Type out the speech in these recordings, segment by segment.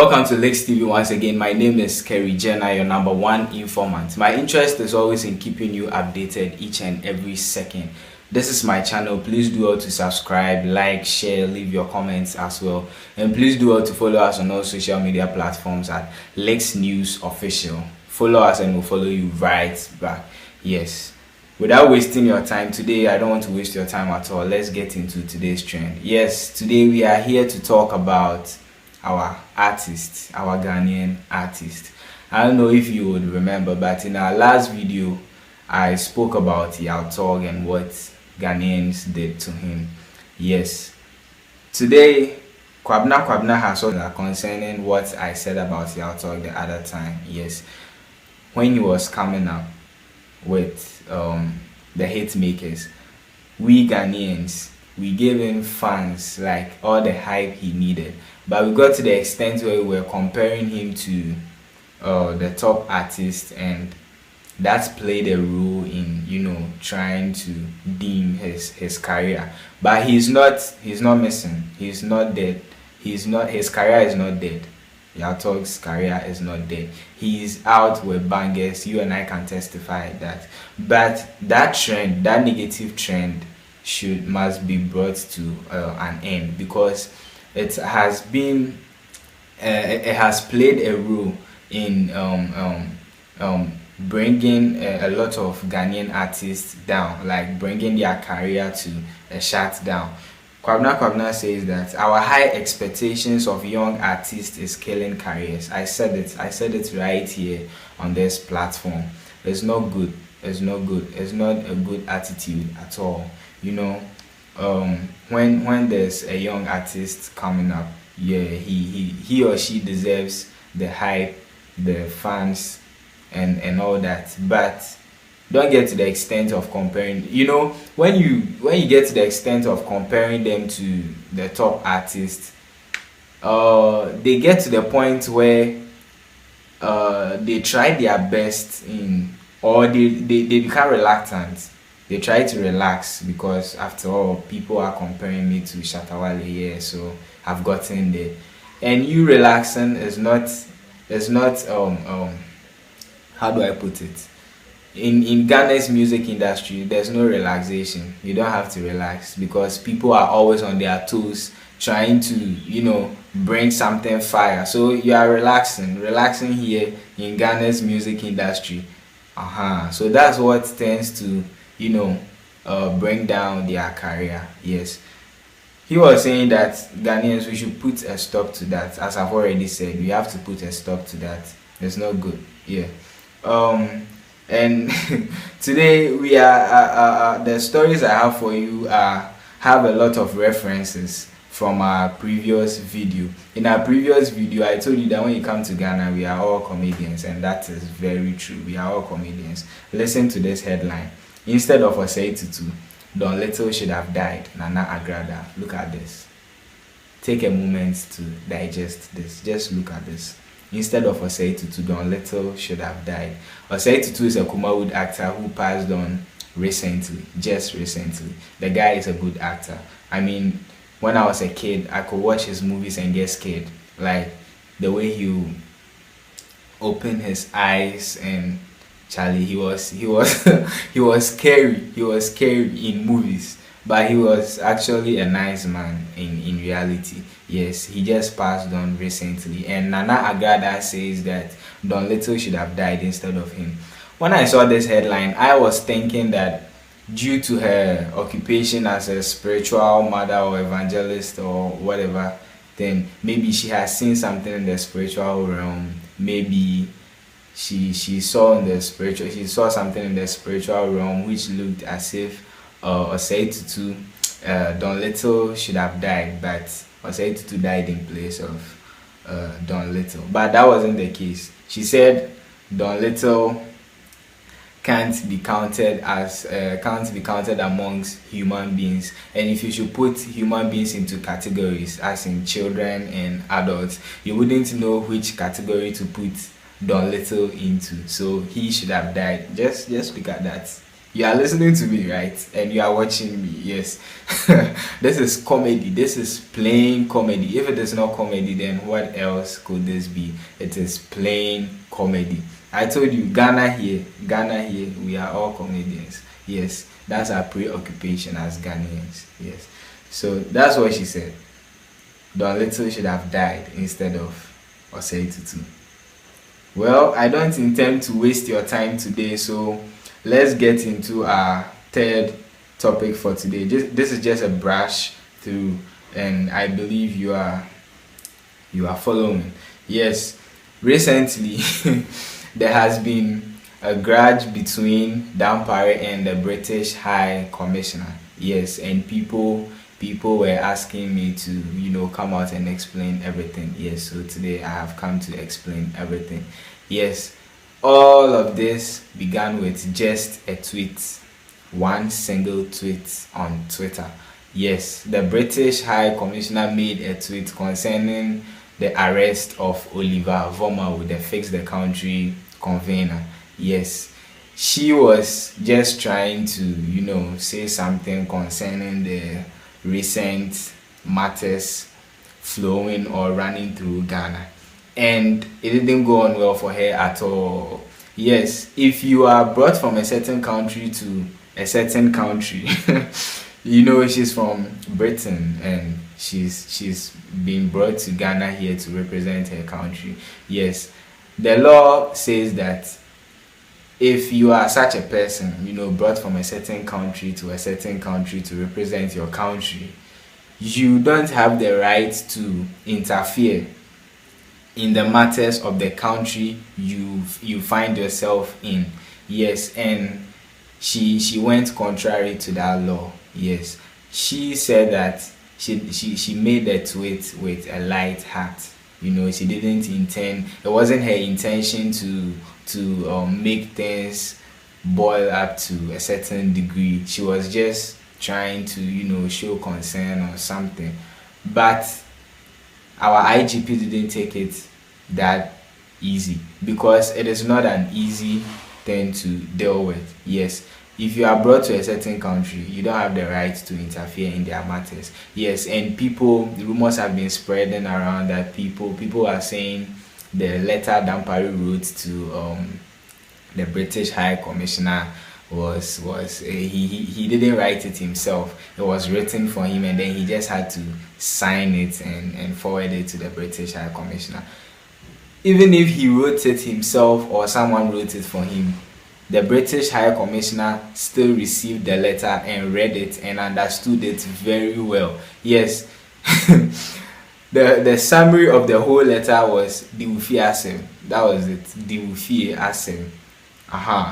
Welcome to Lex TV once again. My name is Kerry Jenna, your number one informant. My interest is always in keeping you updated each and every second. This is my channel. Please do all to subscribe, like, share, leave your comments as well. And please do all to follow us on all social media platforms at Lex News Official. Follow us and we'll follow you right back. Yes. Without wasting your time today, I don't want to waste your time at all. Let's get into today's trend. Yes, today we are here to talk about our artist, our Ghanaian artist. I don't know if you would remember, but in our last video I spoke about Yautog and what Ghanaians did to him. Yes, today Kwabena has something concerning what I said about Yautog the other time. Yes, when he was coming up with the hit makers, we Ghanaians, we gave him fans, like all the hype he needed, but we got to the extent where we were comparing him to the top artists, and that's played a role in, you know, trying to dim his career. But he's not missing, he's not dead, his career is not dead. Yautog's career is not dead. He's out with bangers. You and I can testify that. But that trend, that negative trend, must be brought to an end, because it has been it has played a role in bringing a lot of Ghanaian artists down, like bringing their career to a shutdown. Kwabena says that our high expectations of young artists is killing careers. I said it right here on this platform. It's not good. It's not good. It's not a good attitude at all. You know, when there's a young artist coming up, yeah, he or she deserves the hype, the fans, and all that. But don't get to the extent of comparing. You know, when you get to the extent of comparing them to the top artists, they get to the point where they try their best in, or they become reluctant. They try to relax, because after all, people are comparing me to Shatawale here, so I've gotten there. And you relaxing is not how do I put it? In Ghana's music industry, there's no relaxation. You don't have to relax, because people are always on their toes trying to, you know, bring something fire. So you are relaxing here in Ghana's music industry. So that's what tends to, you know, bring down their career. Yes, he was saying that Ghanaians, we should put a stop to that. As I've already said, we have to put a stop to that. It's not good. Yeah. And today we are the stories I have for you have a lot of references from our previous video. In our previous video, I told you that when you come to Ghana, we are all comedians, and that is very true. We are all comedians. Listen to this headline: instead of Osei Tutu, Don Little should have died. Nana Agradaa. Look at this. Take a moment to digest this. Just look at this. Instead of Osei Tutu, Don Little should have died. Osei Tutu is a Kumawood actor who passed on recently, just recently. The guy is a good actor. I mean, when I was a kid, I could watch his movies and get scared. Like the way he opened his eyes, and Charlie, he was he was scary. He was scary in movies, but he was actually a nice man in reality. Yes, he just passed on recently, and Nana Agradaa says that Don Little should have died instead of him. When I saw this headline, I was thinking that due to her occupation as a spiritual mother or evangelist or whatever, then maybe she has seen something in the spiritual realm. Maybe she saw something in the spiritual realm which looked as if Osei Tutu, Don Little should have died, but Osei Tutu died in place of Don Little. But that wasn't the case. She said Don Little can't be counted amongst human beings, and if you should put human beings into categories, as in children and adults, you wouldn't know which category to put Don Little into. So he should have died. Just look at that. You are listening to me, right? And you are watching me. Yes. This is comedy. This is plain comedy. If it is not comedy, then what else could this be? It is plain comedy. I told you, Ghana here, we are all comedians. Yes, that's our preoccupation as Ghanaians. Yes. So that's what she said. Don Little should have died instead of Osei Tutu. Well, I don't intend to waste your time today, so let's get into our third topic for today. This is just a brush through, and I believe you are following. Yes, recently there has been a grudge between Dampare and the British High Commissioner. Yes, and people were asking me to come out and explain everything. Yes, so today I have come to explain everything. Yes, all of this began with just a tweet, one single tweet on Twitter. Yes, the British High Commissioner made a tweet concerning the arrest of Oliver Vomawu, the Fix the Country convener. Yes, she was just trying to say something concerning the recent matters flowing or running through Ghana, and it didn't go on well for her at all. Yes, if you are brought from a certain country to a certain country, she's from Britain and she's been brought to Ghana here to represent her country. Yes, the law says that if you are such a person, brought from a certain country to a certain country to represent your country, you don't have the right to interfere in the matters of the country you find yourself in. Yes, and she went contrary to that law. Yes, she said that she made the tweet with a light heart. She didn't intend. It wasn't her intention to make things boil up to a certain degree. She was just trying to show concern or something. But our IGP didn't take it that easy, because it is not an easy thing to deal with. Yes, if you are brought to a certain country, you don't have the right to interfere in their matters. Yes, and rumors have been spreading around that people are saying the letter Dampare wrote to the British High Commissioner was he didn't write it himself. It was written for him, and then he just had to sign it and forward it to the British High Commissioner. Even if he wrote it himself or someone wrote it for him, the British High Commissioner still received the letter and read it and understood it very well. Yes. The summary of the whole letter was Diwufi Asem. That was it. Diwufi Asem.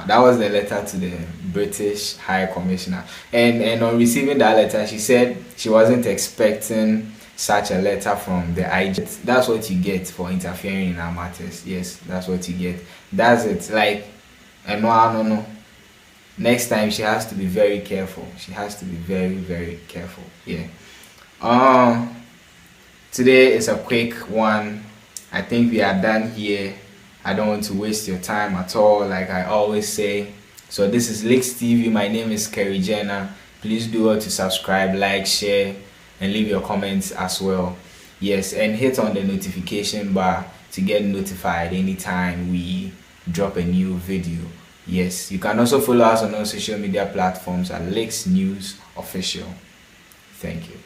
That was the letter to the British High Commissioner. And on receiving that letter, she said she wasn't expecting such a letter from the IGP. That's what you get for interfering in our matters. Yes, that's what you get. That's it. Like, no. Next time she has to be very careful. She has to be very, very careful. Yeah. Today is a quick one. I think we are done here. I don't want to waste your time at all, like I always say. So this is Licks TV. My name is Kwabena. Please do well to subscribe, like, share, and leave your comments as well. Yes, and hit on the notification bar to get notified anytime we drop a new video. Yes, you can also follow us on all social media platforms at Licks News Official. Thank you.